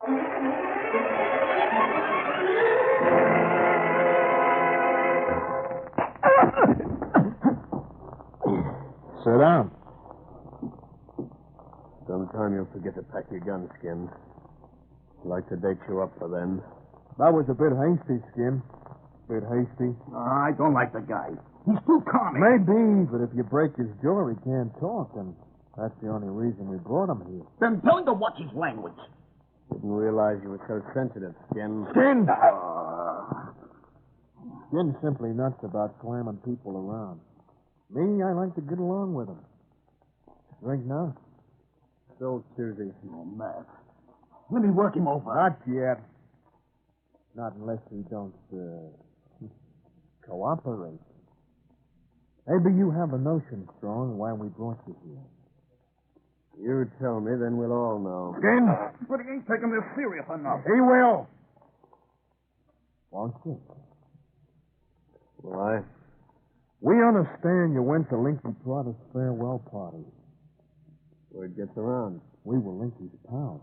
Sit down. Sometime you'll forget to pack your gun, Skin. I'd like to date you up for then. That was a bit hasty, Skin. Bit hasty. I don't like the guy. He's too comic. Maybe, but if you break his jaw, he can't talk, and that's the only reason we brought him here. Then tell him to watch his language. Didn't realize you were so sensitive, Skin. Skin! Skin's simply nuts about slamming people around. Me, I like to get along with him. Drink now? So choosy. Oh, Matt. Let me work him over. Not yet. Not unless he don't, cooperate. Maybe you have a notion, Strong, why we brought you here. You tell me, then we'll all know. Skin! But he ain't taking this serious enough. He will. Won't you? Why? We understand you went to Linky Trotta's farewell party. Word gets around. We were Linky's pals.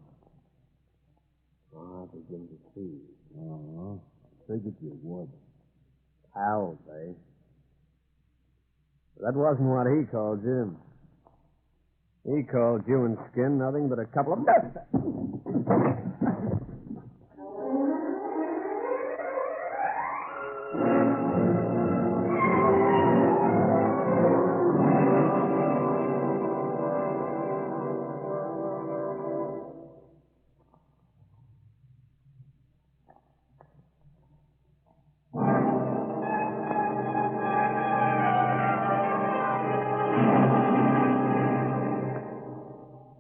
Oh, I begin to see. Uh-huh. Figured you would. Pals, eh? That wasn't what he called you. He called you and Skin nothing but a couple of...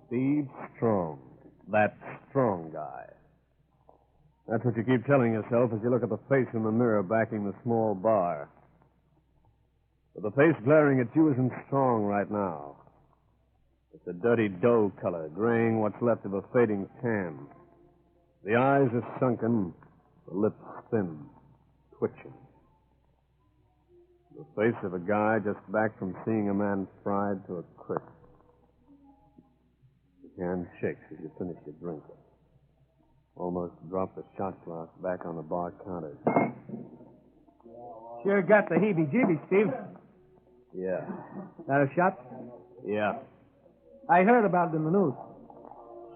Steve Strong. That strong guy. That's what you keep telling yourself as you look at the face in the mirror backing the small bar. But the face glaring at you isn't strong right now. It's a dirty dough color, graying what's left of a fading tan. The eyes are sunken, the lips thin, twitching. The face of a guy just back from seeing a man fried to a crisp. Your hand shakes as you finish your drink. Almost drop the shot glass back on the bar counter. Sure got the heebie-jeebies, Steve. Yeah. That a shot? Yeah, I heard about it in the news.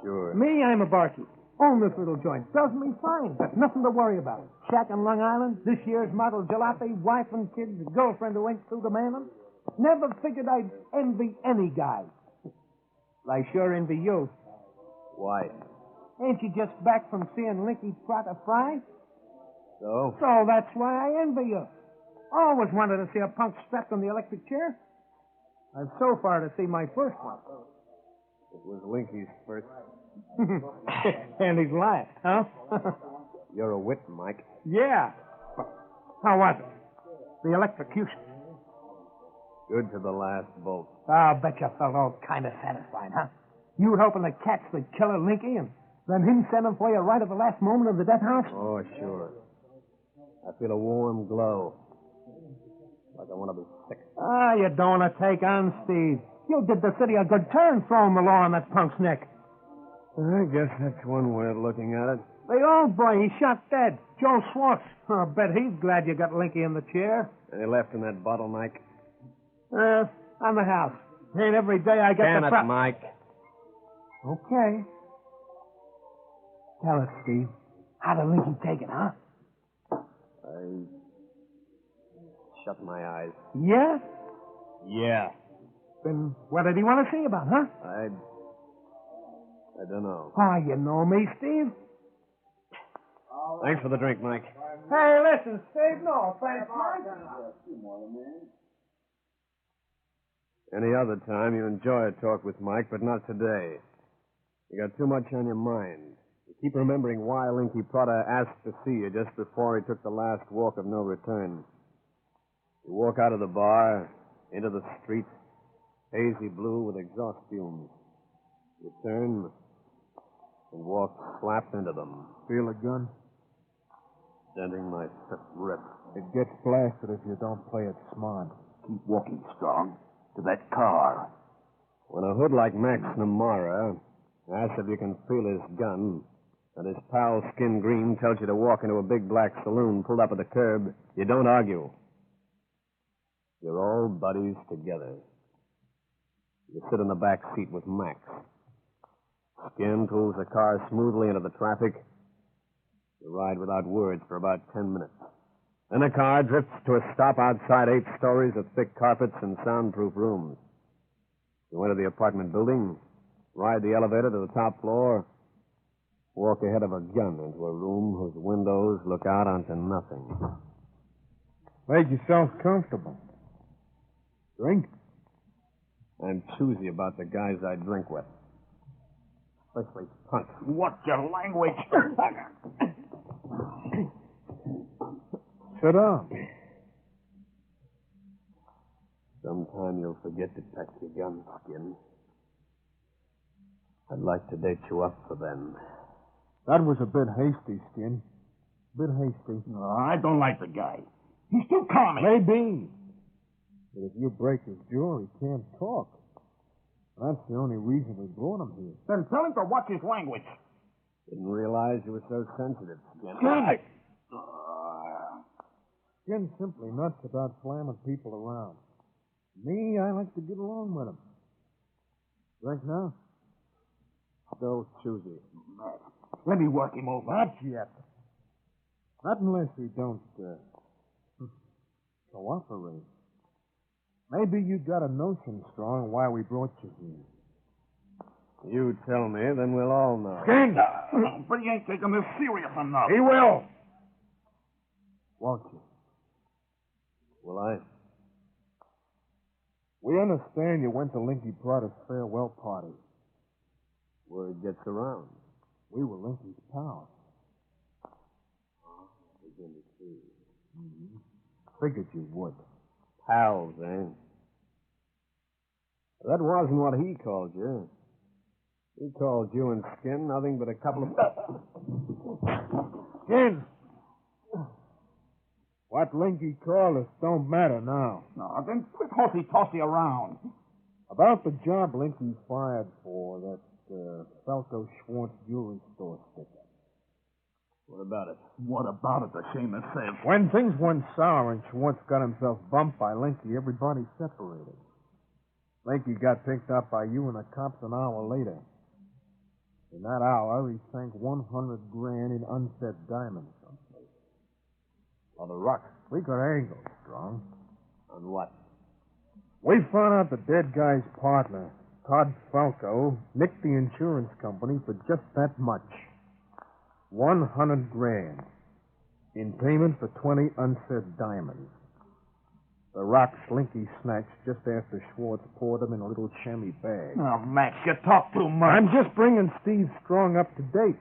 sure. Me, I'm a barkeep. Own this little joint. Does me fine. Got nothing to worry about. Shack on Long Island, this year's model jalopy, wife and kids, girlfriend who ain't through demanding. Never figured I'd envy any guy. I sure envy you. Why? Ain't you just back from seeing Linky Trotta fry? So? So that's why I envy you. Always wanted to see a punk strapped on the electric chair. I've so far to see my first one. It was Linky's first. And he's lying, huh? You're a wit, Mike. Yeah. How was it? The electrocution. Good to the last bolt. I'll bet you felt all kind of satisfied, huh? You hoping to catch the killer Linky and then him send him for you right at the last moment of the death house? Oh, sure. I feel a warm glow. Like I want to be sick. Ah, you don't want to take on, Steve. You did the city a good turn throwing the law on that punk's neck. I guess that's one way of looking at it. The old boy, he shot dead. Joe Schwartz. I bet he's glad you got Linky in the chair. Any left in that bottle, Mike? On the house. Ain't every day I get Damn the... it, Mike. Okay. Tell us, Steve. How did Linky take it, huh? I shut my eyes. Yeah? Yeah. Then what did he want to see about, huh? I don't know. Oh, you know me, Steve. Thanks for the drink, Mike. Hey, listen, Steve. No, thanks, Mike. Any other time you enjoy a talk with Mike, but not today. You got too much on your mind. You keep remembering why Linky Trotta asked to see you just before he took the last walk of no return. You walk out of the bar, into the street, hazy blue with exhaust fumes. You turn and walk slap into them. Feel a gun? Denting my fifth rib. It gets blasted if you don't play it smart. Keep walking, Strong. To that car. When a hood like Max Namara asks if you can feel his gun, and his pal Skin Green tells you to walk into a big black saloon pulled up at the curb, you don't argue. You're all buddies together. You sit in the back seat with Max. Skin pulls the car smoothly into the traffic. You ride without words for about 10 minutes. Then the car drifts to a stop outside 8 stories of thick carpets and soundproof rooms. You enter the apartment building, ride the elevator to the top floor, walk ahead of a gun into a room whose windows look out onto nothing. Make yourself comfortable. Drink? I'm choosy about the guys I drink with. Especially punks. What's your language? Sit down. Sometime you'll forget to pack your gun, Skin. I'd like to date you up for them. That was a bit hasty, Skin. Bit hasty. No, I don't like the guy. He's too common. Maybe. But if you break his jaw, he can't talk. That's the only reason we brought him here. Then tell him to watch his language. Didn't realize you were so sensitive, Skin. Skin's simply nuts about slamming people around. Me, I like to get along with him. Drink now? Still choosy. Let me work him over. Not yet. Not unless we don't, cooperate. Maybe you got a notion, Strong, why we brought you here. You tell me, then we'll all know. Skin! But he ain't taking this serious enough. He will! Won't you? Will I? We understand you went to Linky Prada's farewell party. Word gets around. We were Linky's pals. Begin to see. Figured you would. Pals, eh? That wasn't what he called you. He called you and Skin nothing but a couple of... Skin! What Linky called us don't matter now. No, then quit horsey-tossy around. About the job Linky fired for, that Falco Schwartz jewelry store sticker. What about it? What about it, the shaman says? When things went sour and Schwartz got himself bumped by Linky, everybody separated. Linky got picked up by you and the cops an hour later. In that hour, he sank $100,000 in unset diamonds someplace. On the rock. We got angles, Strong. On what? We found out the dead guy's partner, Todd Falco, nicked the insurance company for just that much. $100,000 in payment for 20 unset diamonds. The rocks Linky snatched just after Schwartz poured them in a little chamois bag. Oh, Max, you talk too much. I'm just bringing Steve Strong up to date.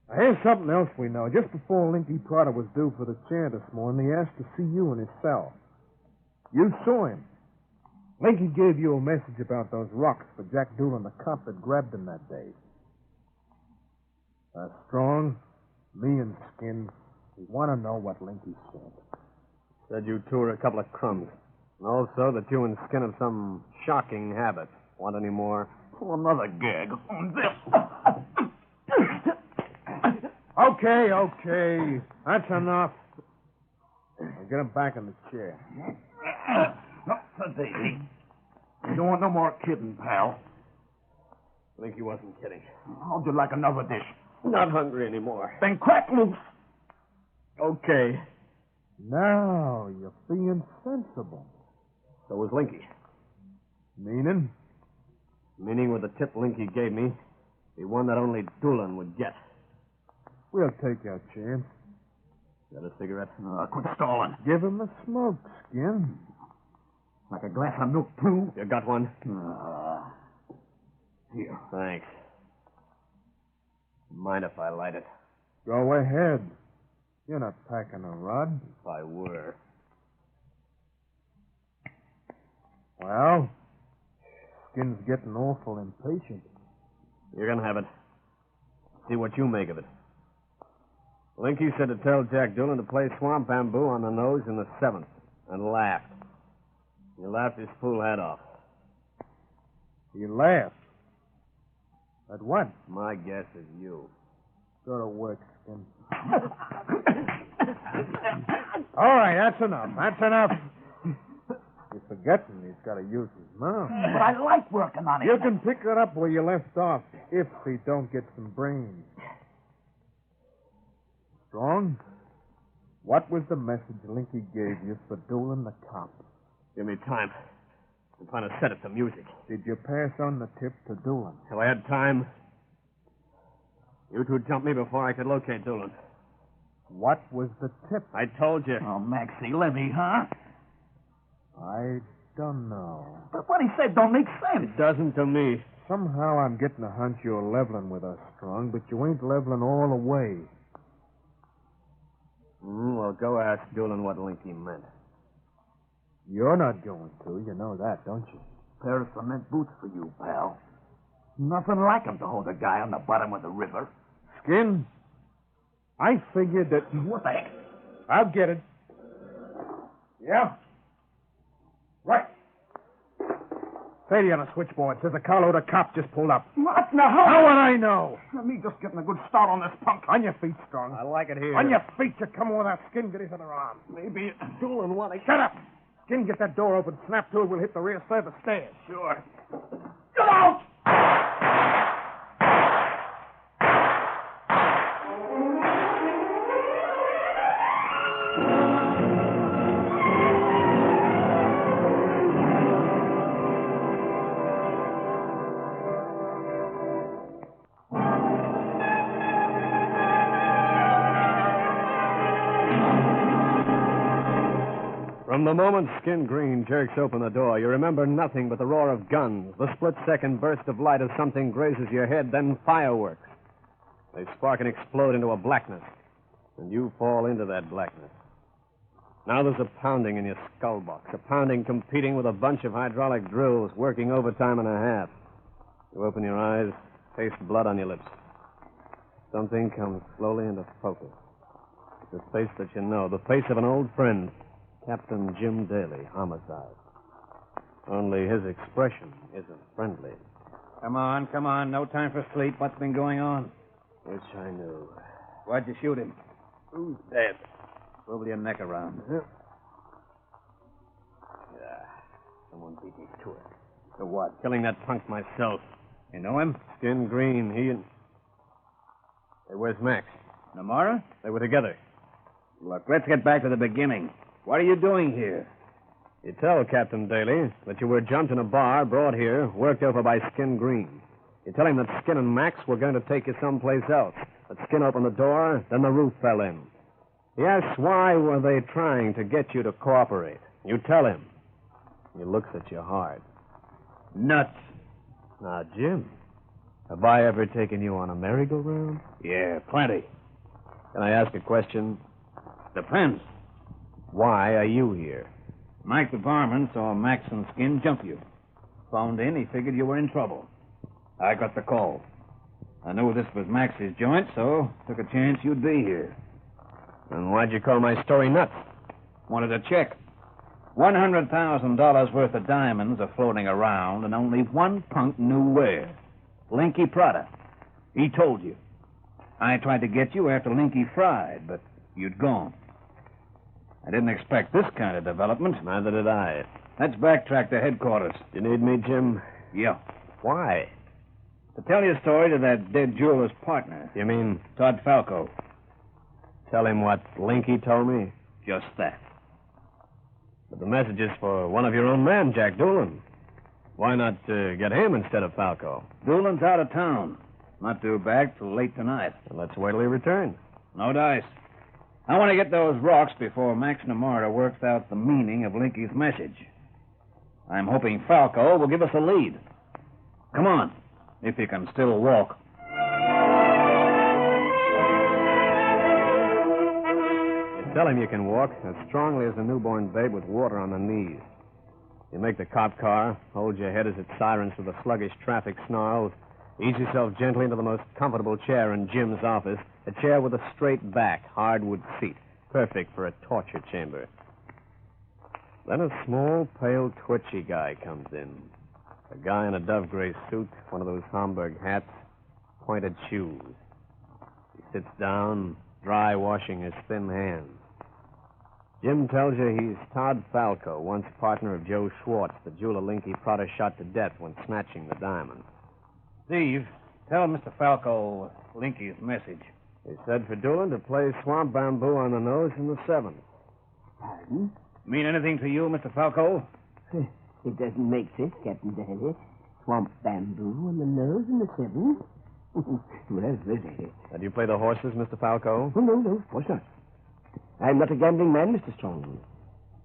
Now, here's something else we know. Just before Linky Prada was due for the chair this morning, he asked to see you in his cell. You saw him. Linky gave you a message about those rocks for Jack Doolin, the cop that grabbed him that day. Strong, me and Skin, we want to know what Linky said. Said you two were a couple of crumbs. And also that you and Skin have some shocking habit. Want any more? Oh, another gag on this. Okay. That's enough. Now get him back in the chair. Not today. You don't want no more kidding, pal. I think he wasn't kidding. How'd you like another dish? Not hungry anymore. Then crack loose. Okay. Now you're being sensible. So was Linky. Meaning? Meaning with the tip Linky gave me, the one that only Doolin would get. We'll take our chance. Got a cigarette? Quit stalling. Give him a smoke, Skin. Like a glass of milk, too? You got one? Here. Thanks. Mind if I light it? Go ahead. You're not packing a rod. If I were. Well, Skin's getting awful impatient. You're gonna have it. See what you make of it. Linky said to tell Jack Doolin to play Swamp Bamboo on the nose in the 7th, and laughed. He laughed his fool head off. He laughed. At what? My guess is you. Go to work, Skin. All right, that's enough. That's enough. You're forgetting he's got to use his mouth. But I like working on it. You can pick it up where you left off if he don't get some brains. Strong, what was the message Linky gave you for dueling the cop? Give me time. I'm trying to set it to music. Did you pass on the tip to Doolin? Have I had time? You two jumped me before I could locate Doolin. What was the tip? I told you. Oh, Maxie Levy, huh? I don't know. But what he said don't make sense. It doesn't to me. Somehow I'm getting a hunch you're leveling with us, Strong, but you ain't leveling all the way. Well, go ask Doolin what Linky meant. You're not going to. You know that, don't you? Pair of cement boots for you, pal. Nothing like 'em to hold a guy on the bottom of the river. Skin, I figured that... What the heck? I'll get it. Yeah? Right. Sadie on the switchboard says a carload of cops just pulled up. What in the How hell? would I know? Me just getting a good start on this punk. On your feet, Strong. I like it here. On your feet, you come with that Skin, get his other arm. Maybe Doolin wanted... Shut up! Skin, get that door open. Snap to it, we'll hit the rear side of the stairs. Sure. Get out! From the moment Skin Green jerks open the door, you remember nothing but the roar of guns, the split-second burst of light as something grazes your head, then fireworks. They spark and explode into a blackness, and you fall into that blackness. Now there's a pounding in your skull box, a pounding competing with a bunch of hydraulic drills working overtime and a half. You open your eyes, taste blood on your lips. Something comes slowly into focus. It's a face that you know, the face of an old friend. Captain Jim Daly, homicide. Only his expression isn't friendly. Come on. No time for sleep. What's been going on? Which I knew. Why'd you shoot him? Who's dead? Swivel your neck around. Yeah. Someone beat me to it. To what? Killing that punk myself. You know him? Skin Green, he and... Hey, where's Max? Namara? They were together. Look, let's get back to the beginning. What are you doing here? You tell Captain Daly that you were jumped in a bar, brought here, worked over by Skin Green. You tell him that Skin and Max were going to take you someplace else. That Skin opened the door, then the roof fell in. He asks why were they trying to get you to cooperate. You tell him. He looks at you hard. Nuts. Now, Jim, have I ever taken you on a merry-go-round? Yeah, plenty. Can I ask a question? Depends. Why are you here? Mike the barman saw Max and Skin jump you. Phoned in, he figured you were in trouble. I got the call. I knew this was Max's joint, so took a chance you'd be here. And why'd you call my story nuts? Wanted a check. $100,000 worth of diamonds are floating around, and only one punk knew where. Linky Prada. He told you. I tried to get you after Linky fried, but you'd gone. I didn't expect this kind of development. Neither did I. Let's backtrack to headquarters. You need me, Jim? Yeah. Why? To tell your story to that dead jeweler's partner, You mean Todd Falco. tell him what Linky told me? Just that. But the message is for one of your own men, Jack Doolin. Why not get him instead of Falco? Doolin's out of town. Not due back till late tonight. Well, let's wait till he returns. No dice. I want to get those rocks before Max Namara works out the meaning of Linky's message. I'm hoping Falco will give us a lead. Come on, if he can still walk. You tell him you can walk as strongly as a newborn babe with water on the knees. You make the cop car, hold your head as it sirens through the sluggish traffic snarls, ease yourself gently into the most comfortable chair in Jim's office, a chair with a straight back, hardwood seat, perfect for a torture chamber. Then a small, pale, twitchy guy comes in. A guy in a dove gray suit, one of those Homburg hats, pointed shoes. He Sits down, dry washing his thin hands. Jim tells you he's Todd Falco, once partner of Joe Schwartz, the jeweler Linky Prada shot to death when snatching the diamond. Steve, tell Mr. Falco Linky's message. He said for Doolan to play Swamp Bamboo on the nose in the 7th. Pardon? Mean anything to you, Mr. Falco? It doesn't make sense, Captain Daly. Swamp Bamboo on the nose in the 7th? Well, really. Do you play the horses, Mr. Falco? Oh, no, of course not. I'm not a gambling man, Mr. Strong.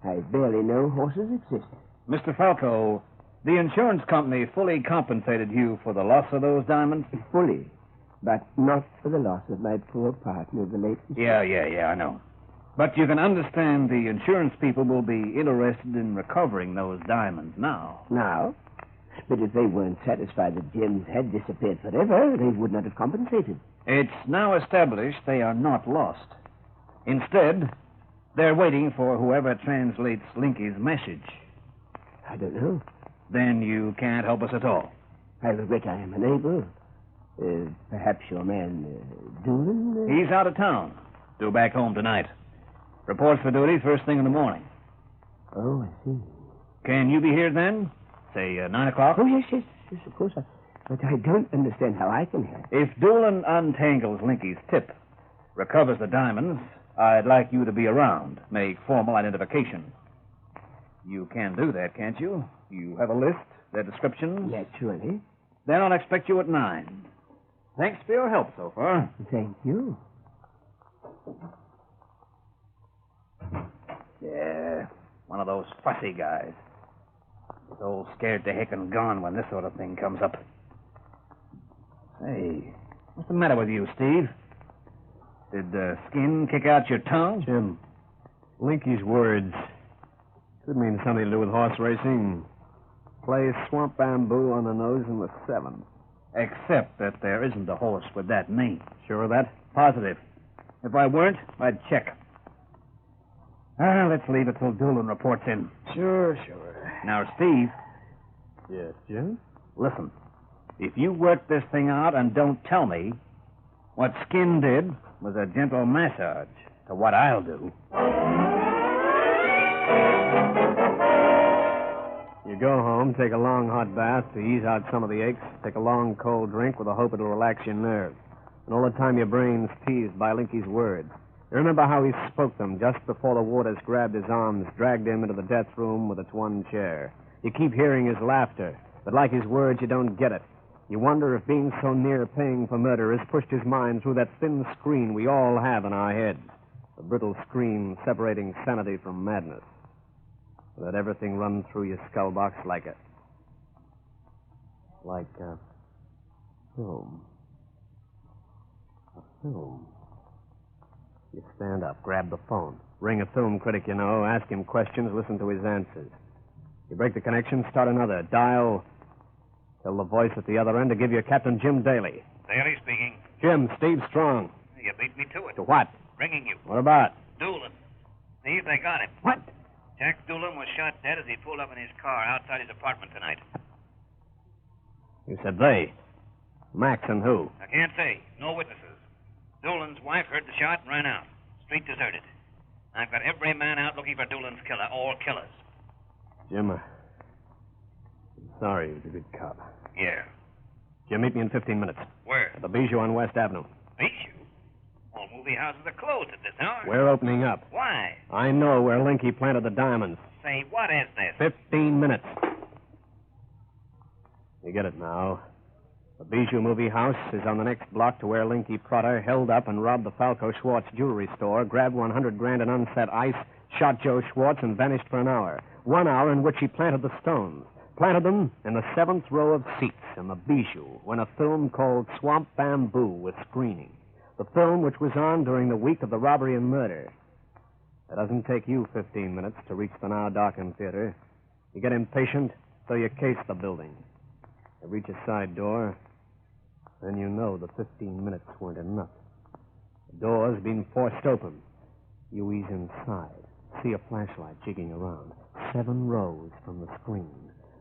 I barely know horses exist. Mr. Falco, the insurance company fully compensated you for the loss of those diamonds? Fully, but not for the loss of my poor partner, the late... Yeah, I know. But you can understand the insurance people will be interested in recovering those diamonds now. Now? But if they weren't satisfied that Jim's had disappeared forever, they would not have compensated. It's now established they are not lost. Instead, they're waiting for whoever translates Linky's message. I don't know. Then you can't help us at all. I regret I am unable. Perhaps your man, Doolan? He's out of town. Due back home tonight. Reports for duty first thing in the morning. Oh, I see. Can you be here then? Say 9 o'clock? Oh, yes, of course. But I don't understand how I can help. If Doolan untangles Linky's tip, recovers the diamonds, I'd like you to be around, make formal identification. You can do that, can't you? You have a list, their descriptions? Naturally. Then I'll expect you at 9. Thanks for your help so far. Thank you. Yeah, one of those fussy guys. He's all scared to heck and gone when this sort of thing comes up. Hey, what's the matter with you, Steve? Did skin kick out your tongue? Jim, Linky's words could mean something to do with horse racing. Play Swamp Bamboo on the nose in the 7th. Except that there isn't a horse with that name. Sure of that? Positive. If I weren't, I'd check. Let's leave it till Doolan reports in. Sure. Now, Steve, Yes, Jim? listen. If you work this thing out and don't tell me, what Skin did was a gentle massage to what I'll do. You go home, take a long hot bath to ease out some of the aches, take a long cold drink with the hope it'll relax your nerves. And all the time your brain's teased by Linky's words. You remember how he spoke them just before the warders grabbed his arms, dragged him into the death room with its one chair. You keep hearing his laughter, but like his words, you don't get it. You wonder if being so near paying for murder has pushed his mind through that thin screen we all have in our heads. The brittle screen separating sanity from madness. Let everything run through your skull box like a film. A film. You stand up, grab the phone, ring a film critic you know, ask him questions, listen to his answers. You break the connection, start another, dial. Tell the voice at the other end to give you Captain Jim Daly. Daly speaking. Jim, Steve Strong. You beat me to it. To what? Ringing you. What about? Doolan. Steve, they got him. What? Jack Doolan was shot dead as he pulled up in his car outside his apartment tonight. You said they. Max and who? I can't say. No witnesses. Doolan's wife heard the shot and ran out. Street deserted. I've got every man out looking for Doolan's killer, all killers. Jim, I'm sorry he was a good cop. Yeah. Jim, meet me in 15 minutes. Where? At the Bijou on West Avenue. Bijou? All movie houses are closed at this hour. We're opening up. Why? I know where Linky planted the diamonds. Say, what is this? 15 minutes. You get it now. The Bijou movie house is on the next block to where Linky Prada held up and robbed the Falco Schwartz jewelry store, grabbed 100 grand in unset ice, shot Joe Schwartz, and vanished for an hour. 1 hour in which he planted the stones. Planted them in the 7th row of seats in the Bijou when a film called Swamp Bamboo was screening. The film which was on during the week of the robbery and murder. It doesn't take you 15 minutes to reach the now darkened theater. You get impatient, so you case the building. You reach a side door, then you know the 15 minutes weren't enough. The door's been forced open. You ease inside, see a flashlight jigging around, 7 rows from the screen.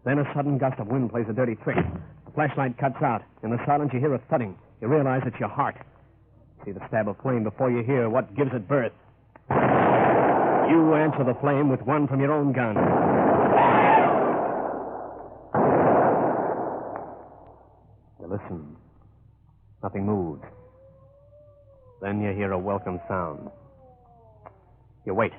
Then a sudden gust of wind plays a dirty trick. The flashlight cuts out. In the silence, you hear a thudding. You realize it's your heart. See the stab of flame before you hear what gives it birth. You answer the flame with one from your own gun. You listen. Nothing moves. Then you hear a welcome sound. You wait.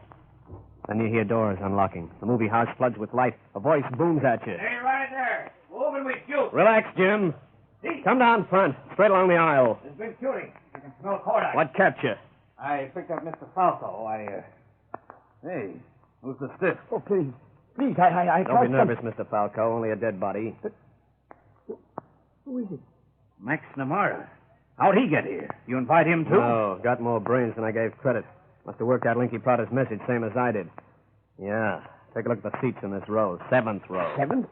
Then you hear doors unlocking. The movie house floods with light. A voice booms at you. Stay right there. Move and we shoot. Relax, Jim. Come down front, straight along the aisle. There's been shooting. I can smell cordite. What kept you? I picked up Mr. Falco. Hey, who's the stiff? Oh, please. Please, I Don't be nervous, Mr. Falco. Only a dead body. Who is it? Max Namara. How'd he get here? You invite him, too? No, got more brains than I gave credit. Must have worked out Linky Prada's message, same as I did. Yeah. Take a look at the seats in this row. 7th row. 7th?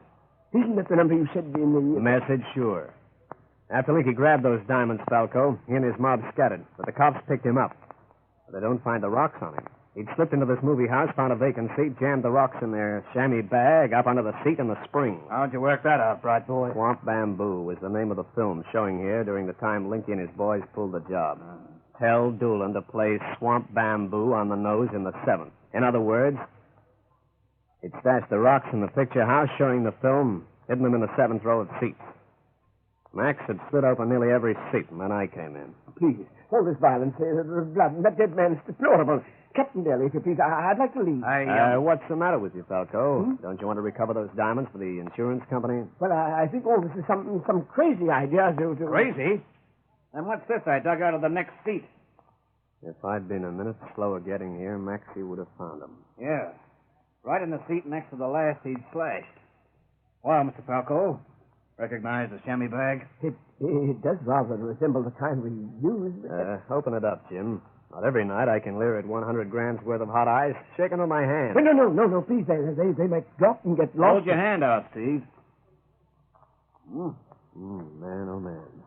Isn't that the number you said in The the... message, sure. After Linky grabbed those diamonds, Falco, he and his mob scattered, but the cops picked him up. But they don't find the rocks on him. He'd slipped into this movie house, found a vacant seat, jammed the rocks in their chamois bag up onto the seat in the spring. How'd you work that out, bright boy? Swamp Bamboo was the name of the film showing here during the time Linky and his boys pulled the job. Tell Doolan to play Swamp Bamboo on the nose in the 7th. In other words, he'd stashed the rocks in the picture house showing the film, hidden them in the 7th row of seats. Max had split open nearly every seat, and then I came in. Please, all this violence, the blood, and that dead man's deplorable. Captain Daly, if you please, I'd like to leave. What's the matter with you, Falco? Don't you want to recover those diamonds for the insurance company? Well, I think all this is some crazy idea to... Crazy? Then what's this I dug out of the next seat? If I'd been a minute slower getting here, Maxie would have found them. Yeah. Right in the seat next to the last he'd slashed. Well, Mr. Falco, recognize the chamois bag? It does rather resemble the kind we use. Open it up, Jim. Not every night I can leer at 100 grams worth of hot ice shaken in my hand. No, please. They might drop and get lost. Hold your hand out, Steve. Man, oh, man.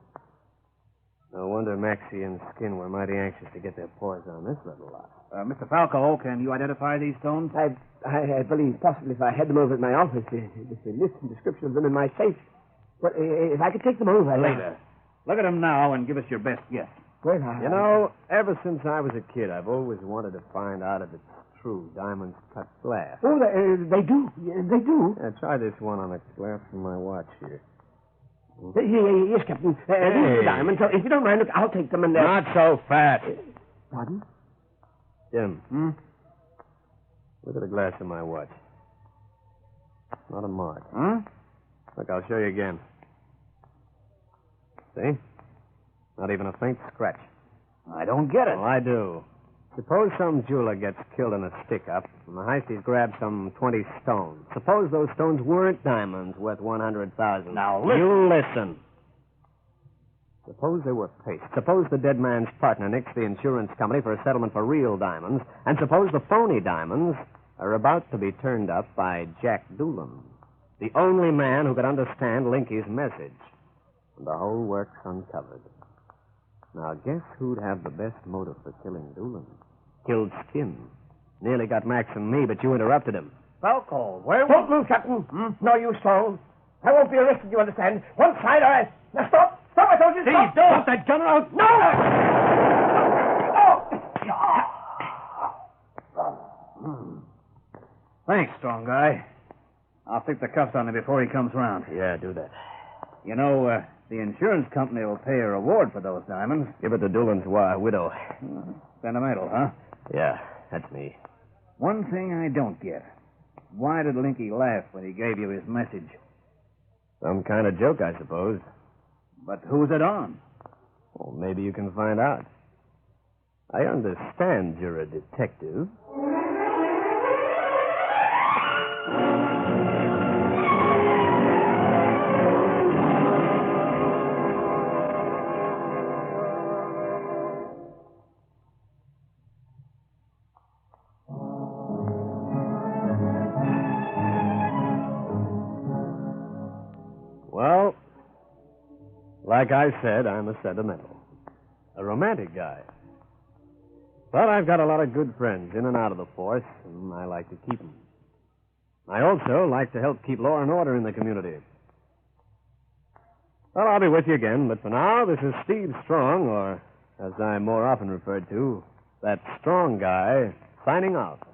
No wonder Maxie and Skin were mighty anxious to get their paws on this little lot. Mr. Falco, can you identify these stones? I believe possibly if I had them over at my office, with the list and description of them in my safe. But if I could take them over... Later. Look at them now and give us your best guess. Well, You know, ever since I was a kid, I've always wanted to find out if it's true diamonds cut glass. Oh, they do. They do. Yeah, try this one on the glass from my watch here. Yes, Captain. These are diamonds, so if you don't mind, look, I'll take them and... Not so fast. Pardon? Jim. Look at the glass in my watch. Not a mark. Look, I'll show you again. See? Not even a faint scratch. I don't get it. Well, I do. Suppose some jeweler gets killed in a stick-up, and the heisties grab some 20 stones. Suppose those stones weren't diamonds worth $100,000. Now, listen. You listen. Suppose they were paste. Suppose the dead man's partner nixed the insurance company for a settlement for real diamonds, and suppose the phony diamonds are about to be turned up by Jack Doolan, the only man who could understand Linky's message. And the whole work's uncovered. Now, guess who'd have the best motive for killing Doolan? Killed Skin. Nearly got Max and me, but you interrupted him. Falco, where Don't move, Captain. No use, Stone. I won't be arrested, you understand. One side, all right. Now, stop. Stop, I told you. Steve, Stop. don't. That gun out. No! Thanks, strong guy. I'll stick the cuffs on him before he comes round. Yeah, do that. You know, the insurance company will pay a reward for those diamonds. Give it to Doolan's widow. Sentimental, huh? Yeah, that's me. One thing I don't get. Why did Linky laugh when he gave you his message? Some kind of joke, I suppose. But who's it on? Well, maybe you can find out. I understand you're a detective. Well, like I said, I'm a sentimental. A romantic guy. But I've got a lot of good friends in and out of the force, and I like to keep them. I also like to help keep law and order in the community. Well, I'll be with you again, but for now, this is Steve Strong, or as I'm more often referred to, that strong guy, signing out.